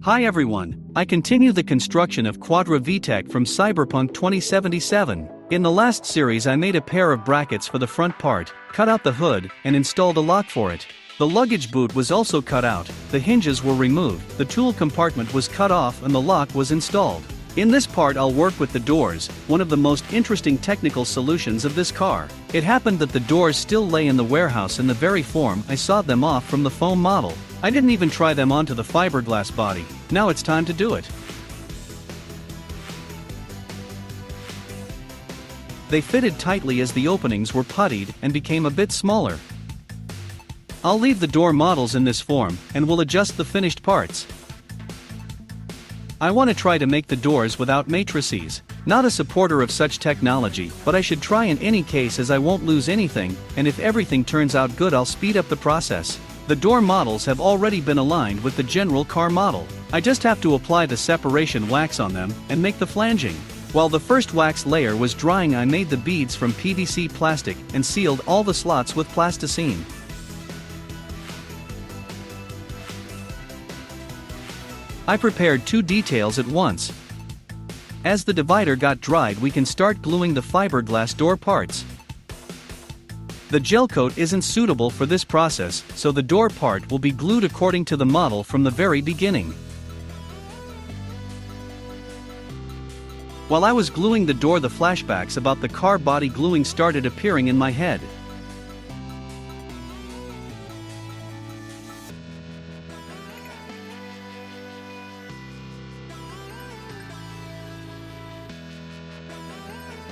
Hi everyone, I continue the construction of Quadra V-Tech from Cyberpunk 2077. In the last series I made a pair of brackets for the front part, cut out the hood, and installed a lock for it. The luggage boot was also cut out, the hinges were removed, the tool compartment was cut off and the lock was installed. In this part I'll work with the doors, one of the most interesting technical solutions of this car. It happened that the doors still lay in the warehouse in the very form I sawed them off from the foam model. I didn't even try them onto the fiberglass body. Now it's time to do it. They fitted tightly as the openings were puttied and became a bit smaller. I'll leave the door models in this form, and we'll adjust the finished parts. I want to try to make the doors without matrices. Not a supporter of such technology, but I should try in any case as I won't lose anything, and if everything turns out good I'll speed up the process. The door models have already been aligned with the general car model. I just have to apply the separation wax on them and make the flanging. While the first wax layer was drying I made the beads from PVC plastic and sealed all the slots with plasticine. I prepared two details at once. As the divider got dried we can start gluing the fiberglass door parts. The gel coat isn't suitable for this process, so the door part will be glued according to the model from the very beginning. While I was gluing the door, the flashbacks about the car body gluing started appearing in my head.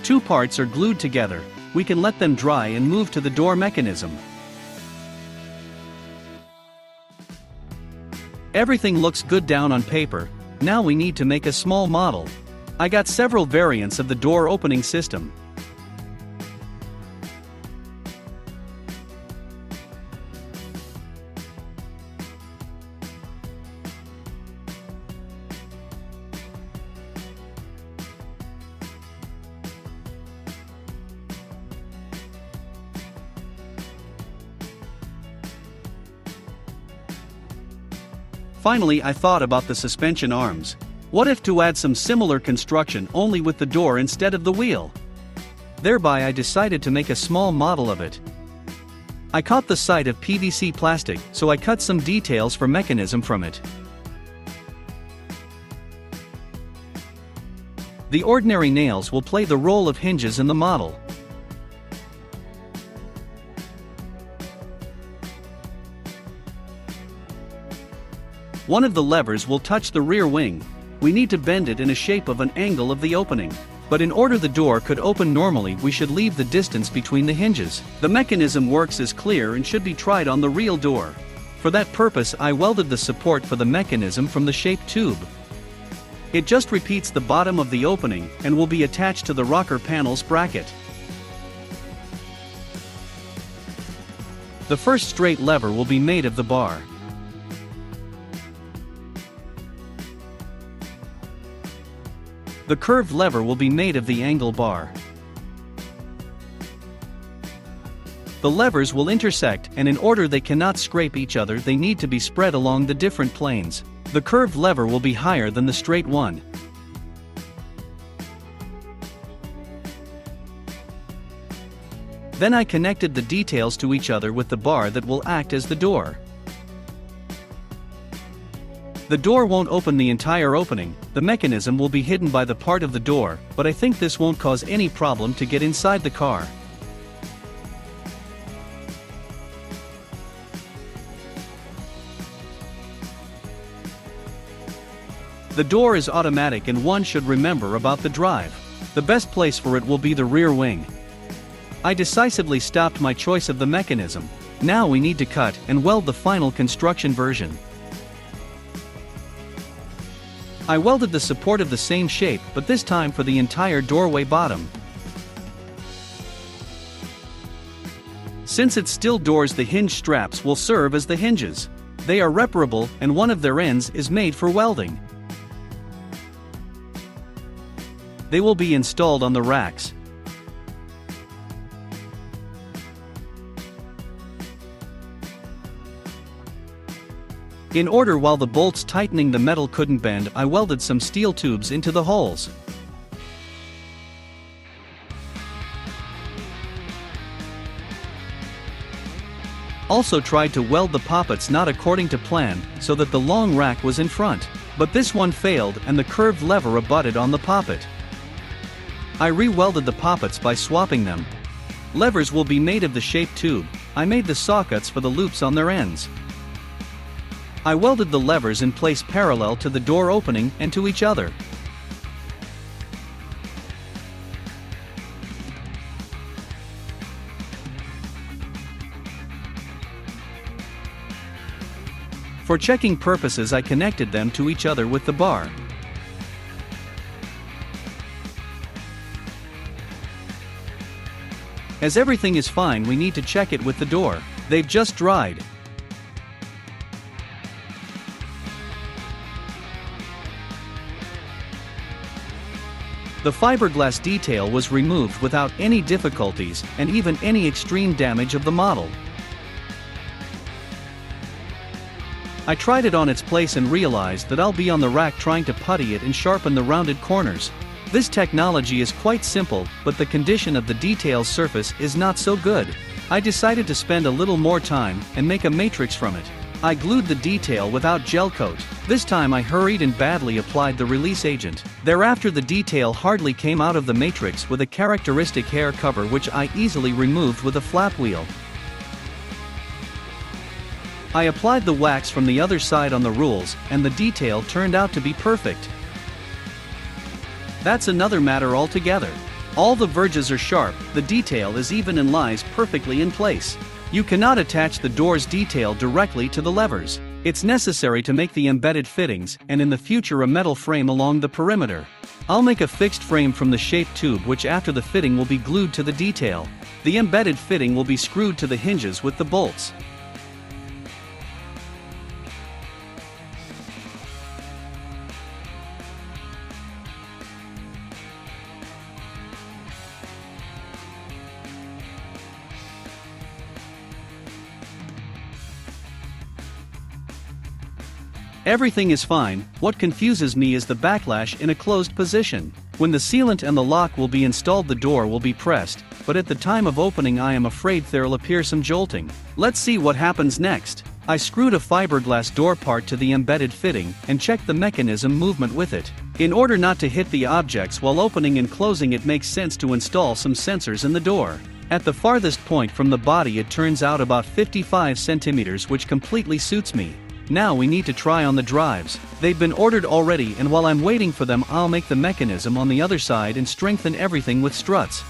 Two parts are glued together. We can let them dry and move to the door mechanism. Everything looks good down on paper. Now we need to make a small model. I got several variants of the door opening system. Finally, I thought about the suspension arms. What if to add some similar construction only with the door instead of the wheel? Thereby I decided to make a small model of it. I caught the sight of PVC plastic, so I cut some details for mechanism from it. The ordinary nails will play the role of hinges in the model. One of the levers will touch the rear wing. We need to bend it in a shape of an angle of the opening. But in order the door could open normally we should leave the distance between the hinges. The mechanism works as clear and should be tried on the real door. For that purpose I welded the support for the mechanism from the shaped tube. It just repeats the bottom of the opening and will be attached to the rocker panel's bracket. The first straight lever will be made of the bar. The curved lever will be made of the angle bar. The levers will intersect, and in order they cannot scrape each other they need to be spread along the different planes. The curved lever will be higher than the straight one. Then I connected the details to each other with the bar that will act as the door. The door won't open the entire opening, the mechanism will be hidden by the part of the door, but I think this won't cause any problem to get inside the car. The door is automatic and one should remember about the drive. The best place for it will be the rear wing. I decisively stopped my choice of the mechanism. Now we need to cut and weld the final construction version. I welded the support of the same shape, but this time for the entire doorway bottom. Since it's still doors, the hinge straps will serve as the hinges. They are reparable, and one of their ends is made for welding. They will be installed on the racks. In order, while the bolts tightening the metal couldn't bend, I welded some steel tubes into the holes. Also tried to weld the poppets not according to plan, so that the long rack was in front. But this one failed and the curved lever abutted on the poppet. I re-welded the poppets by swapping them. Levers will be made of the shaped tube. I made the sockets for the loops on their ends. I welded the levers in place parallel to the door opening and to each other. For checking purposes, I connected them to each other with the bar. As everything is fine, we need to check it with the door. They've just dried. The fiberglass detail was removed without any difficulties and even any extreme damage of the model. I tried it on its place and realized that I'll be on the rack trying to putty it and sharpen the rounded corners. This technology is quite simple, but the condition of the detail surface is not so good. I decided to spend a little more time and make a matrix from it. I glued the detail without gel coat. This time I hurried and badly applied the release agent. Thereafter the detail hardly came out of the matrix with a characteristic hair cover, which I easily removed with a flap wheel. I applied the wax from the other side on the rules, and the detail turned out to be perfect. That's another matter altogether. All the verges are sharp, the detail is even and lies perfectly in place. You cannot attach the door's detail directly to the levers. It's necessary to make the embedded fittings, and in the future a metal frame along the perimeter. I'll make a fixed frame from the shaped tube, which after the fitting will be glued to the detail. The embedded fitting will be screwed to the hinges with the bolts. Everything is fine. What confuses me is the backlash in a closed position. When the sealant and the lock will be installed, the door will be pressed, but at the time of opening I am afraid there'll appear some jolting. Let's see what happens next. I screwed a fiberglass door part to the embedded fitting and checked the mechanism movement with it. In order not to hit the objects while opening and closing, it makes sense to install some sensors in the door. At the farthest point from the body it turns out about 55 centimeters, which completely suits me. Now we need to try on the drives. They've been ordered already, and while I'm waiting for them I'll make the mechanism on the other side and strengthen everything with struts.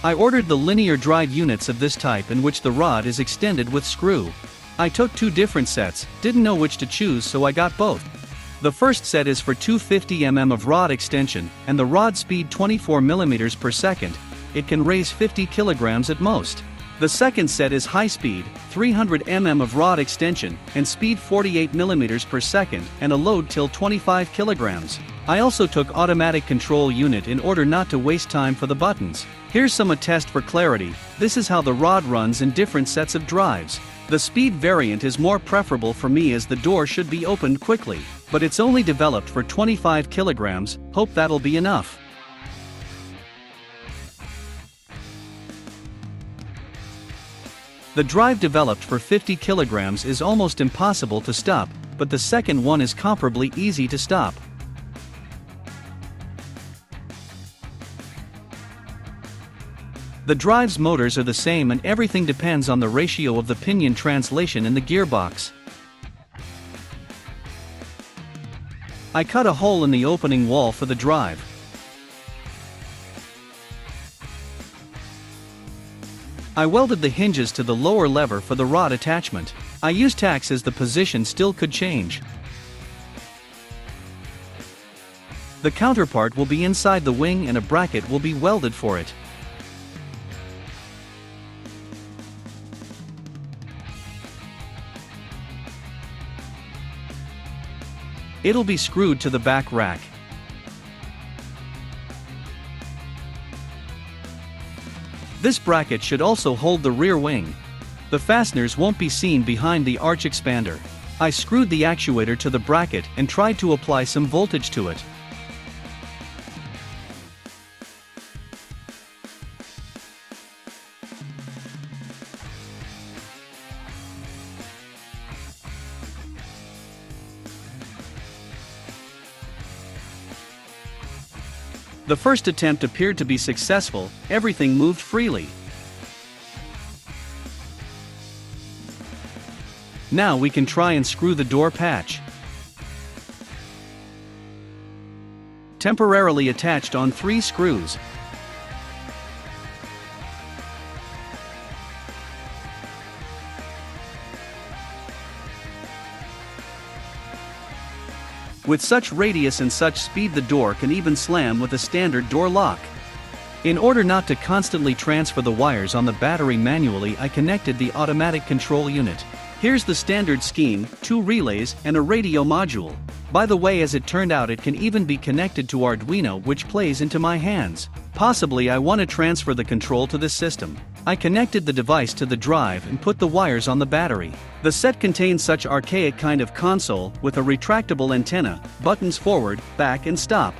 I ordered the linear drive units of this type, in which the rod is extended with screw. I took two different sets, didn't know which to choose, so I got both. The first set is for 250 mm of rod extension, and the rod speed 24 mm per second. It can raise 50 kilograms at most. The second set is high speed, 300 mm of rod extension, and speed 48 mm per second, and a load till 25 kilograms. I also took automatic control unit in order not to waste time for the buttons. Here's some test for clarity. This is how the rod runs in different sets of drives. The speed variant is more preferable for me, as the door should be opened quickly, but it's only developed for 25 kilograms, hope that'll be enough. The drive developed for 50 kilograms is almost impossible to stop, but the second one is comparably easy to stop. The drive's motors are the same, and everything depends on the ratio of the pinion translation in the gearbox. I cut a hole in the opening wall for the drive. I welded the hinges to the lower lever for the rod attachment. I used tacks as the position still could change. The counterpart will be inside the wing and a bracket will be welded for it. It'll be screwed to the back rack. This bracket should also hold the rear wing. The fasteners won't be seen behind the arch expander. I screwed the actuator to the bracket and tried to apply some voltage to it. The first attempt appeared to be successful, everything moved freely. Now we can try and screw the door patch. Temporarily attached on 3 screws. With such radius and such speed, the door can even slam with a standard door lock. In order not to constantly transfer the wires on the battery manually, I connected the automatic control unit. Here's the standard scheme: 2 relays and a radio module. By the way, as it turned out, it can even be connected to Arduino, which plays into my hands. Possibly I want to transfer the control to this system. I connected the device to the drive and put the wires on the battery. The set contains such archaic kind of console with a retractable antenna, buttons forward, back and stop.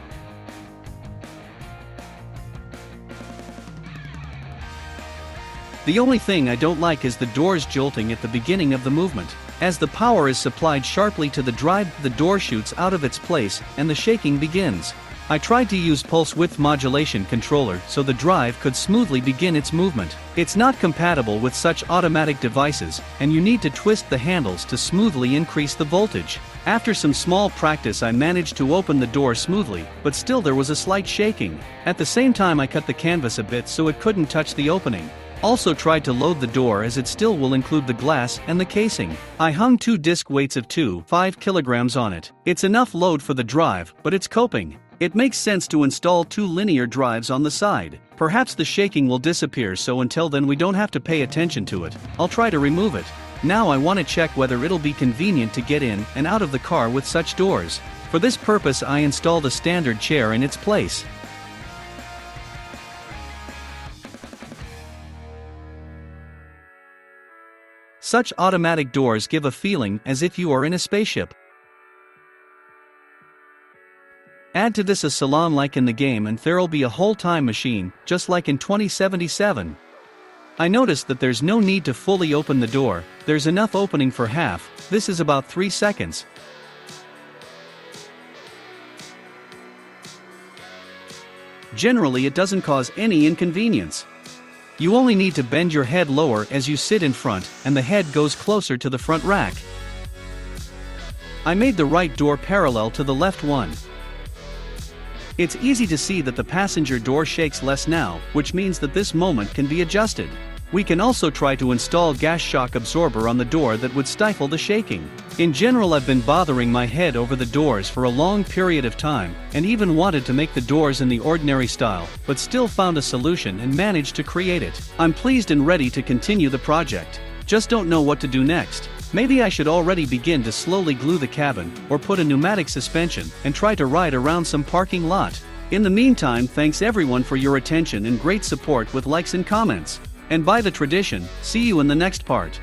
The only thing I don't like is the doors jolting at the beginning of the movement. As the power is supplied sharply to the drive, the door shoots out of its place and the shaking begins. I tried to use pulse width modulation controller so the drive could smoothly begin its movement. It's not compatible with such automatic devices, and you need to twist the handles to smoothly increase the voltage. After some small practice, I managed to open the door smoothly, but still there was a slight shaking. At the same time, I cut the canvas a bit so it couldn't touch the opening. Also tried to load the door, as it still will include the glass and the casing. I hung 2 disc weights of 5 kilograms on it. It's enough load for the drive, but it's coping. It makes sense to install 2 linear drives on the side. Perhaps the shaking will disappear, so until then we don't have to pay attention to it. I'll try to remove it. Now I want to check whether it'll be convenient to get in and out of the car with such doors. For this purpose I installed a standard chair in its place. Such automatic doors give a feeling as if you are in a spaceship. Add to this a salon like in the game and there'll be a whole time machine, just like in 2077. I noticed that there's no need to fully open the door, there's enough opening for half. This is about 3 seconds. Generally it doesn't cause any inconvenience. You only need to bend your head lower as you sit in front, and the head goes closer to the front rack. I made the right door parallel to the left one. It's easy to see that the passenger door shakes less now, which means that this moment can be adjusted. We can also try to install gas shock absorber on the door that would stifle the shaking. In general, I've been bothering my head over the doors for a long period of time, and even wanted to make the doors in the ordinary style, but still found a solution and managed to create it. I'm pleased and ready to continue the project. Just don't know what to do next. Maybe I should already begin to slowly glue the cabin, or put a pneumatic suspension, and try to ride around some parking lot. In the meantime, thanks everyone for your attention and great support with likes and comments. And by the tradition, see you in the next part.